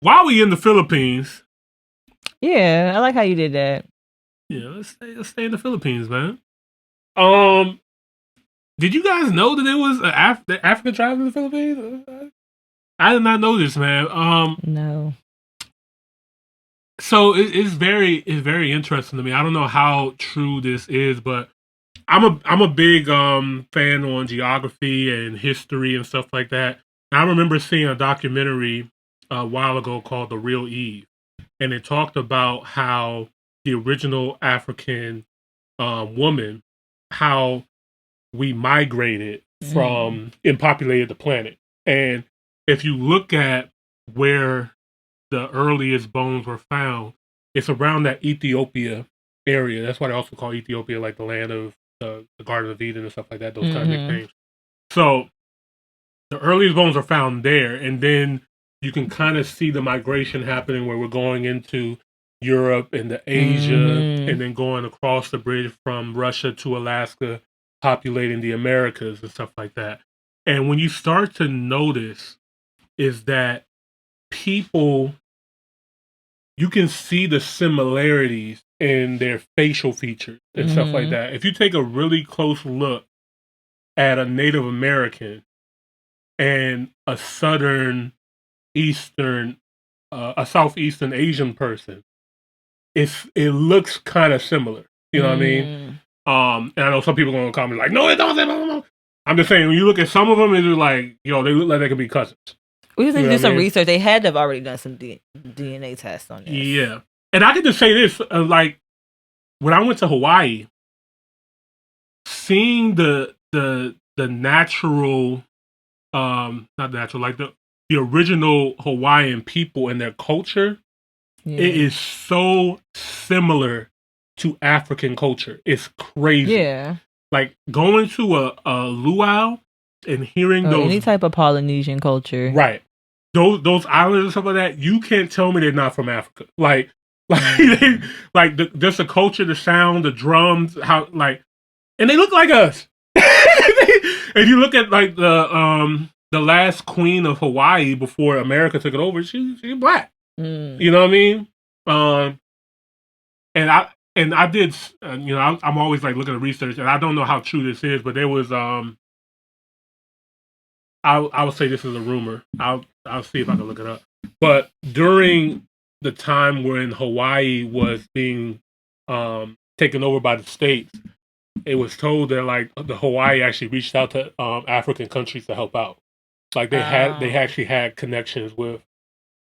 While we in the Philippines, Yeah, I like how you did that. yeah, let's stay in the Philippines, man. Um, did you guys know that there was the African tribe in the Philippines? I did not know this, man. No. So it's very interesting to me. I don't know how true this is, but I'm a big fan on geography and history and stuff like that. And I remember seeing a documentary a while ago called The Real Eve, and it talked about how the original African woman, how we migrated Mm. from and populated the planet. And if you look at where the earliest bones were found, it's around that Ethiopia area. That's why they also call Ethiopia like the land of the Garden of Eden and stuff like that. Those kind of Mm-hmm. nicknames. So the earliest bones are found there, and then you can kind of see the migration happening where we're going into Europe and the Asia, Mm-hmm. and then going across the bridge from Russia to Alaska, populating the Americas and stuff like that. And when you start to notice, is that people, you can see the similarities in their facial features and stuff like Mm-hmm. that. If you take a really close look at a Native American and a Southern Eastern, a Southeastern Asian person, it looks kind of similar. You know what I mean? Mm. And I know some people are gonna comment like, no, it doesn't. No, no, no. I'm just saying when you look at some of them, it's just like, yo, they look like they could be cousins. We just need You to know do what I some mean? research. They had to have already done some DNA tests on this. Yeah. And I can just say this, like when I went to Hawaii, seeing the natural, not natural, like the original Hawaiian people and their culture, it Yeah. is so similar to African culture. It's crazy. Yeah. Like going to a luau and hearing Or those, any type of Polynesian culture. right, those islands and stuff like that, you can't tell me they're not from Africa. Like they, Mm. like just the culture, the sound, the drums, how like, and they look like us. If you look at like the last queen of Hawaii before America took it over, she's black. Mm. You know what I mean? Um, and I did, I'm always like looking at research, and I don't know how true this is, but there was I would say this is a rumor. I'll see if I can look it up. But during the time when Hawaii was being taken over by the states, it was told that like the Hawaii actually reached out to African countries to help out. Like they Oh. actually had connections with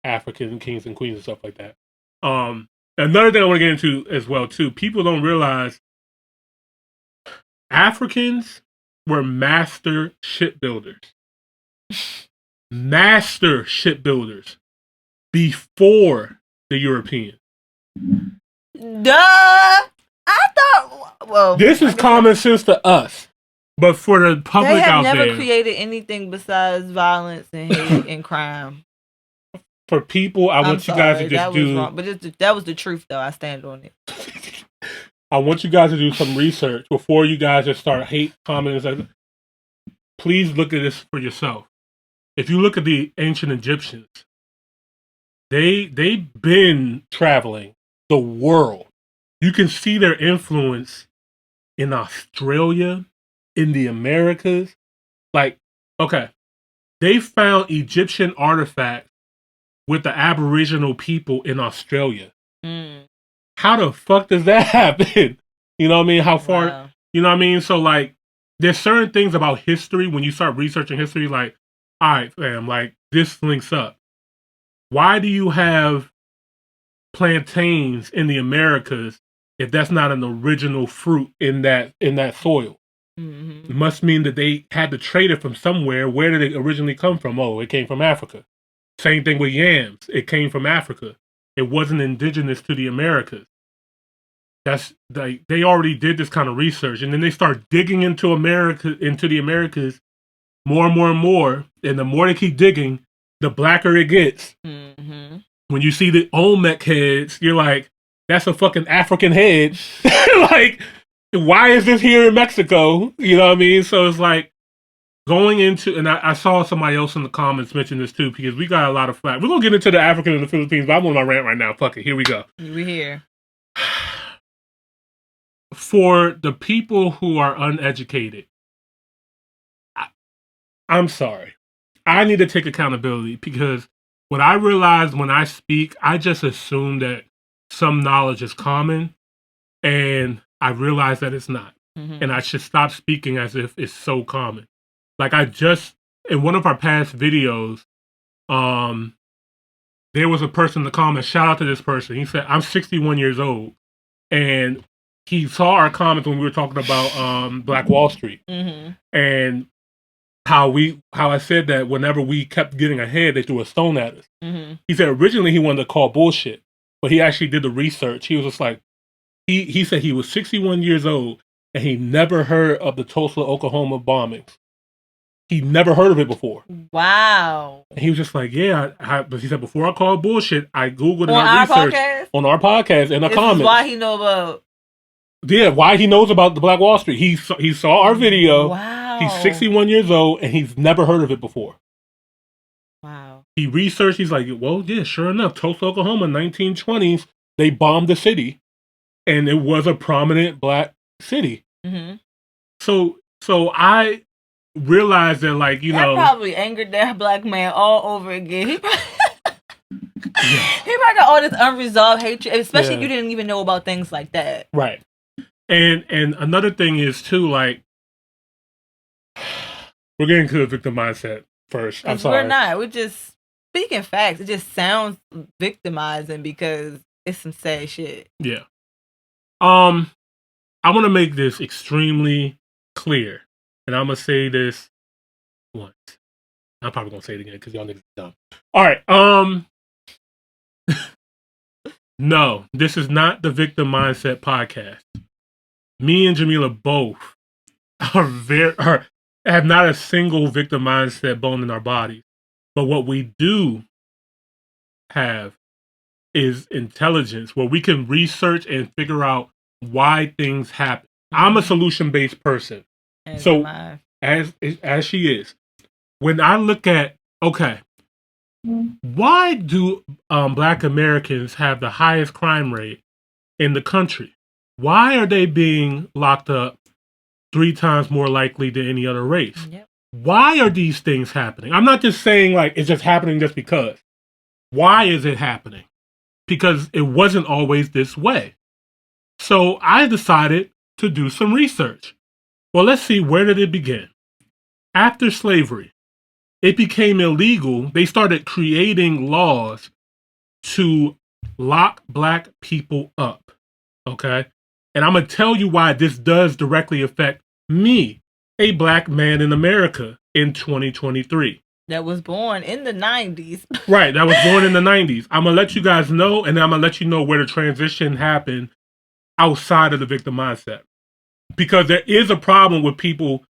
African kings and queens and stuff like that. Another thing I want to get into as well too. People don't realize Africans were master shipbuilders. Master shipbuilders before the Europeans. Duh. I thought. Well, This I is guess that common sense to us, but for the they public have out never there, created anything besides violence and hate and crime. for people, I I'm want you guys to sorry, just that was do. wrong, but that was the truth, though. I stand on it. I want you guys to do some research before you guys just start hate commenting. Please look at this for yourself. If you look at the ancient Egyptians, they've been traveling the world. You can see their influence in Australia, in the Americas. Like, okay, they found Egyptian artifacts with the Aboriginal people in Australia. Mm, How the fuck does that happen? You know what I mean? How far? wow. You know what I mean? So like, there's certain things about history when you start researching history. Like, all right, fam, like this links up. Why do you have plantains in the Americas if that's not an original fruit in that soil? Mm-hmm. It must mean that they had to trade it from somewhere. Where did it originally come from? Oh, it came from Africa. Same thing with yams. It came from Africa. It wasn't indigenous to the Americas. That's they already did this kind of research, and then they start digging into the Americas, more and more and more. And the more they keep digging, the blacker it gets. Mm-hmm. When you see the Olmec heads, you're like, that's a fucking African head. Like, why is this here in Mexico? You know what I mean? So it's like going into, and I saw somebody else in the comments mention this too, because we got a lot of flack. We're going to get into the African and the Philippines, but I'm on my rant right now. Fuck it. Here we go. We're here. For the people who are uneducated, I'm sorry. I need to take accountability, because what I realized when I speak, I just assume that some knowledge is common, and I realize that it's not. Mm-hmm. And I should stop speaking as if it's so common. Like, I just, in one of our past videos, there was a person in the comments, shout out to this person. He said, I'm 61 years old. And he saw our comments when we were talking about Black Wall Street. Mm-hmm. And how I said that whenever we kept getting ahead, they threw a stone at us. Mm-hmm. He said originally he wanted to call bullshit, but he actually did the research. He was just like, he said he was 61 years old and he never heard of the Tulsa, Oklahoma bombings. He never heard of it before. Wow. And he was just like, yeah. But he said, before I called bullshit, I Googled and I researched on our podcast and the comments. Is why he know about. Yeah, why he knows about the Black Wall Street. He saw our video. Wow. He's 61 years old and he's never heard of it before. Wow. He researched. He's like, well, yeah, sure enough, Tulsa, Oklahoma, 1920s, they bombed the city, and it was a prominent black city. Mm-hmm. So I realized that, like, you know, probably angered that black man all over again. He probably, he probably got all this unresolved hatred, especially if you didn't even know about things like that. Right. And another thing is too, like, we're getting to the victim mindset first. I'm sorry. We're not. We're just speaking facts. It just sounds victimizing because it's some sad shit. Yeah. I want to make this extremely clear, and I'm gonna say this once. I'm probably gonna say it again because y'all niggas are dumb. All right. No, this is not the victim mindset podcast. Me and Jamila both have not a single victim mindset bone in our bodies. But what we do have is intelligence, where we can research and figure out why things happen. I'm a solution-based person. So as she is, when I look at, okay, why do Black Americans have the highest crime rate in the country? Why are they being locked up 3 times more likely than any other race? Yep. Why are these things happening? I'm not just saying like it's just happening just because. Why is it happening? Because it wasn't always this way. So I decided to do some research. Well, let's see, where did it begin? After slavery, it became illegal. They started creating laws to lock Black people up. Okay? And I'm going to tell you why this does directly affect me, a Black man in America in 2023. That was born in the 90s. Right, that was born in the 90s. I'm going to let you guys know, and I'm going to let you know where the transition happened outside of the victim mindset. Because there is a problem with people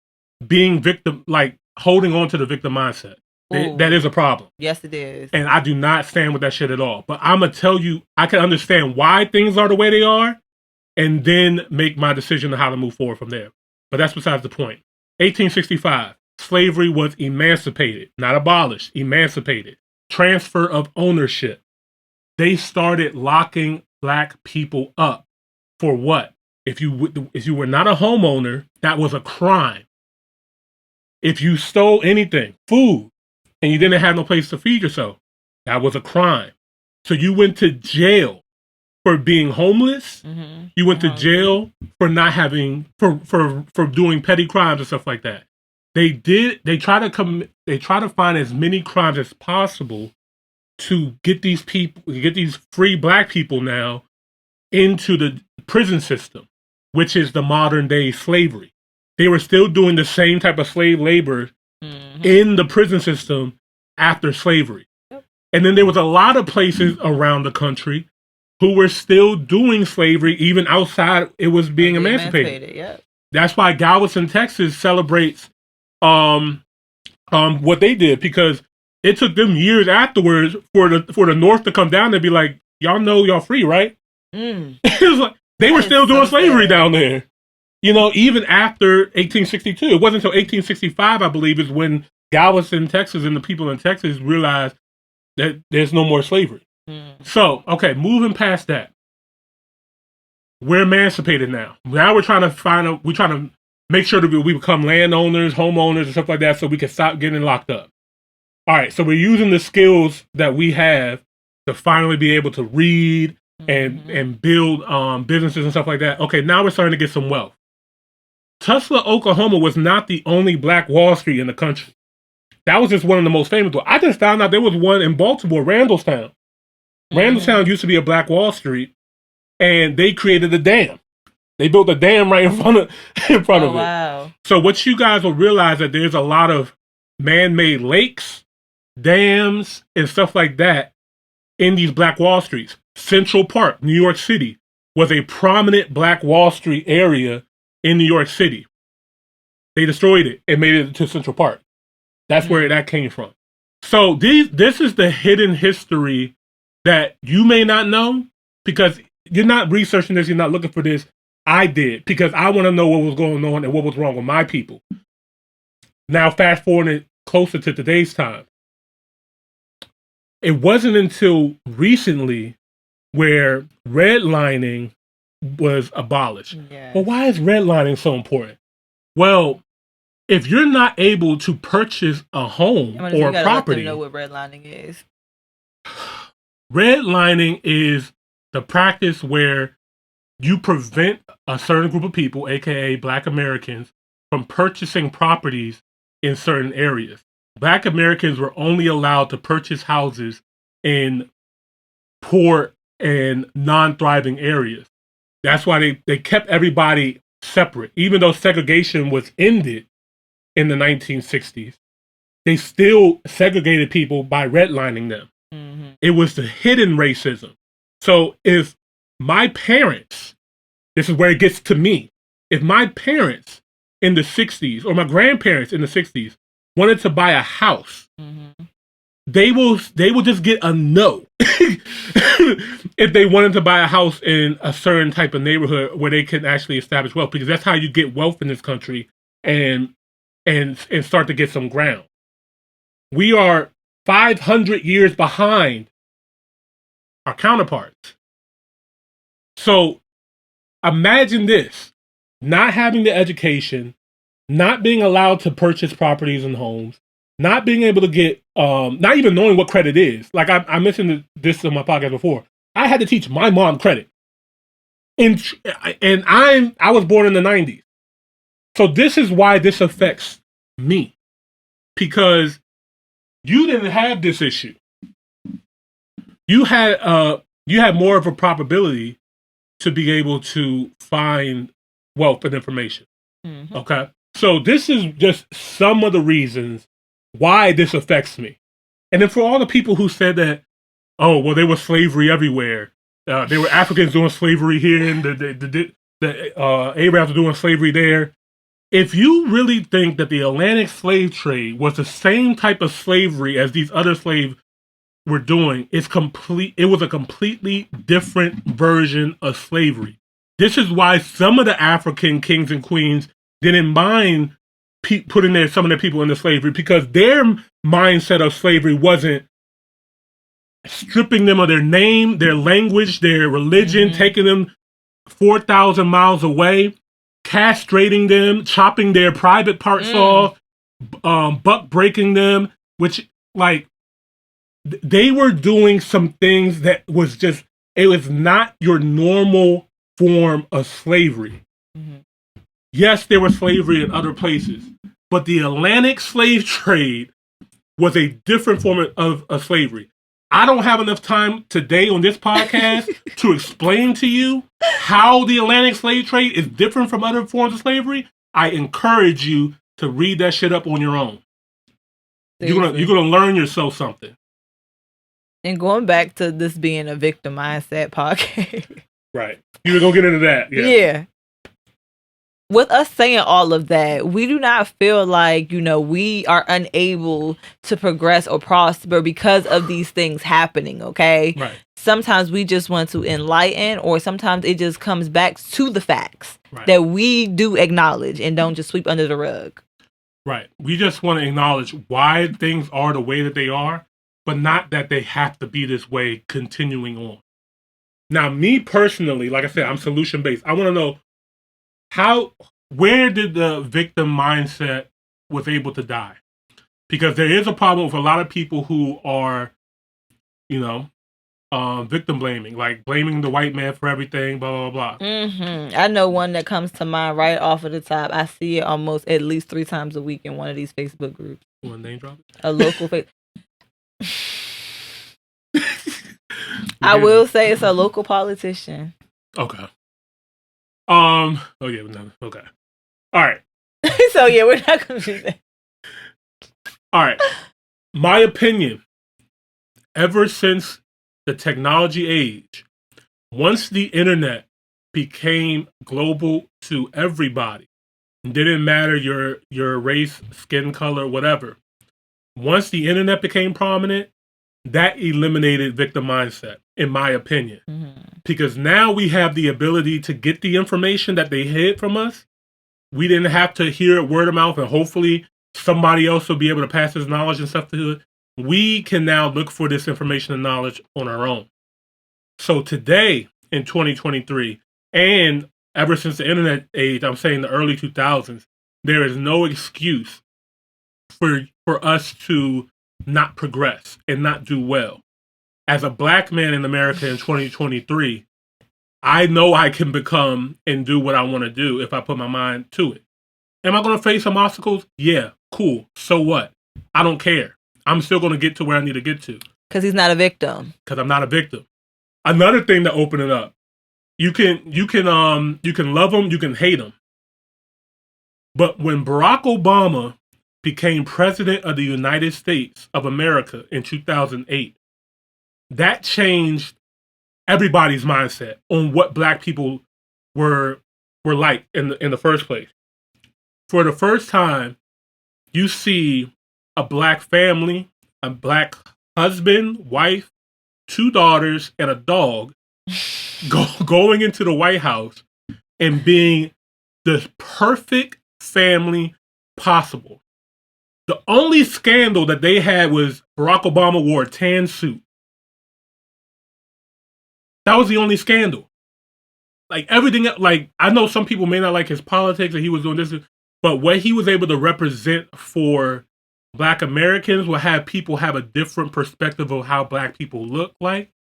being victim, like holding on to the victim mindset. That is a problem. Yes, it is. And I do not stand with that shit at all. But I'm going to tell you, I can understand why things are the way they are, and then make my decision on how to move forward from there. But that's besides the point. 1865, slavery was emancipated, not abolished, emancipated. Transfer of ownership. They started locking Black people up. For what? If you were not a homeowner, that was a crime. If you stole anything, food, and you didn't have no place to feed yourself, that was a crime. So you went to jail for being homeless. Mm-hmm. You went to jail for not having for doing petty crimes and stuff like that. They try to find as many crimes as possible to get these free Black people now into the prison system, which is the modern day slavery. They were still doing the same type of slave labor in the prison system after slavery. Yep. And then there was a lot of places around the country who were still doing slavery even outside it was being emancipated. Yep. That's why Galveston, Texas celebrates what they did, because it took them years afterwards for the North to come down and be like, y'all know y'all free, right? It was like, they were still doing slavery down there. even after 1862, it wasn't until 1865, I believe, is when Galveston, Texas, and the people in Texas realized that there's no more slavery. So, okay, moving past that, we're emancipated now. Now we're trying to make sure that we become landowners, homeowners, and stuff like that, so we can stop getting locked up. All right, so we're using the skills that we have to finally be able to read and build businesses and stuff like that. Okay, now we're starting to get some wealth. Tulsa, Oklahoma was not the only Black Wall Street in the country. That was just one of the most famous ones. I just found out there was one in Baltimore, Randallstown. Randallstown used to be a Black Wall Street, and they created a dam. They built a dam right in front of it. Wow. So what you guys will realize that there's a lot of man-made lakes, dams, and stuff like that in these Black Wall Streets. Central Park, New York City, was a prominent Black Wall Street area in New York City. They destroyed it and made it to Central Park. That's where that came from. So this is the hidden history that you may not know because you're not researching this, you're not looking for this. I did because I want to know what was going on and what was wrong with my people. Now, fast forwarding closer to today's time. It wasn't until recently where redlining was abolished. Yes. Well, why is redlining so important? Well, if you're not able to purchase a home or a property, let them know what redlining is. Redlining is the practice where you prevent a certain group of people, aka Black Americans, from purchasing properties in certain areas. Black Americans were only allowed to purchase houses in poor and non-thriving areas. That's why they kept everybody separate. Even though segregation was ended in the 1960s, they still segregated people by redlining them. It was the hidden racism. So if my parents, this is where it gets to me, if my parents in the 60s or my grandparents in the 60s wanted to buy a house, they will just get a no if they wanted to buy a house in a certain type of neighborhood where they can actually establish wealth, because that's how you get wealth in this country and start to get some ground. We are 500 years behind our counterparts. So imagine this, not having the education, not being allowed to purchase properties and homes, not being able to get, not even knowing what credit is. Like I mentioned this on my podcast before. I had to teach my mom credit. And I was born in the 90s. So this is why this affects me. Because you didn't have this issue. You had more of a probability to be able to find wealth and information. Okay? So this is just some of the reasons why this affects me. And then for all the people who said that, oh, well, there was slavery everywhere. There were Africans doing slavery here, and the Arabs were doing slavery there. If you really think that the Atlantic slave trade was the same type of slavery as these other slaves were doing, it was a completely different version of slavery. This is why some of the African kings and queens didn't mind putting some of their people into slavery, because their mindset of slavery wasn't stripping them of their name, their language, their religion, taking them 4,000 miles away, castrating them, chopping their private parts off, buck breaking them, which, like, they were doing some things that was just, it was not your normal form of slavery. Yes, there was slavery in other places, but the Atlantic slave trade was a different form of slavery. I don't have enough time today on this podcast to explain to you how the Atlantic slave trade is different from other forms of slavery. I encourage you to read that shit up on your own. You're gonna learn yourself something. And going back to this being a victim mindset podcast. Right. You were gonna get into that. Yeah. With us saying all of that, we do not feel like, we are unable to progress or prosper because of these things happening, okay? Right. Sometimes we just want to enlighten, or sometimes it just comes back to the facts. that we do acknowledge and don't just sweep under the rug. Right. We just want to acknowledge why things are the way that they are, but not that they have to be this way continuing on. Now, me personally, like I said, I'm solution based. I want to know where did the victim mindset was able to die? Because there is a problem with a lot of people who are, victim blaming, like blaming the white man for everything, blah, blah, blah. I know one that comes to mind right off of the top. I see it almost at least 3 times a week in one of these Facebook groups. You want to name drop it? A local I will say it's a local politician. Okay. Oh yeah, no, okay. All right. So yeah, we're not gonna do that. All right. My opinion, ever since the technology age, once the internet became global to everybody, it didn't matter your race, skin color, whatever. Once the internet became prominent, that eliminated victim mindset, in my opinion. Because now we have the ability to get the information that they hid from us. We didn't have to hear it word of mouth, and hopefully somebody else will be able to pass this knowledge and stuff to it. We can now look for this information and knowledge on our own. So today, in 2023, and ever since the internet age, I'm saying the early 2000s, there is no excuse for us to not progress and not do well. As a black man in America in 2023, I know I can become and do what I want to do if I put my mind to it. Am I going to face some obstacles? Yeah, cool. So what? I don't care. I'm still going to get to where I need to get to. Because he's not a victim. Because I'm not a victim. Another thing to open it up. You can love him, you can hate him. But when Barack Obama became president of the United States of America in 2008, that changed everybody's mindset on what black people were like in the first place. For the first time, you see a black family, a black husband, wife, 2 daughters, and a dog going into the White House and being the perfect family possible. The only scandal that they had was Barack Obama wore a tan suit. That was the only scandal. Like everything, like I know some people may not like his politics and he was doing this, but what he was able to represent for Black Americans will have people have a different perspective of how Black people look like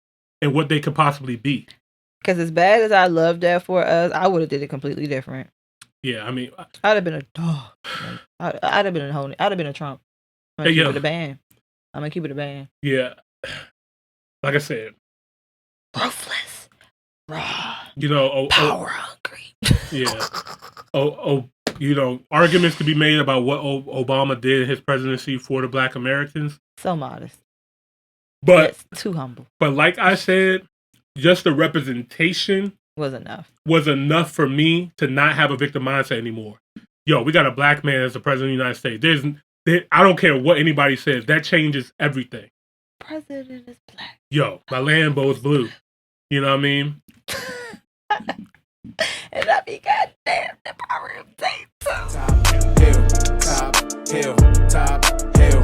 and what they could possibly be. Because as bad as I love that for us, I would have did it completely different. Yeah, I mean, I'd have been a dog. I'd have been I'd have been a Trump. I'm gonna keep it a band. I'm gonna keep it a band. Yeah, like I said, ruthless, raw. Power hungry. Yeah. Arguments could be made about what Obama did in his presidency for the Black Americans. So modest, but that's too humble. But like I said, just the representation was enough. Was enough for me to not have a victim mindset anymore. Yo, we got a black man as the president of the United States. I don't care what anybody says. That changes everything. President is black. Yo, my Lambo is blue. You know what I mean? And I be goddamn the power of tape. Top hill, top hill, top hill.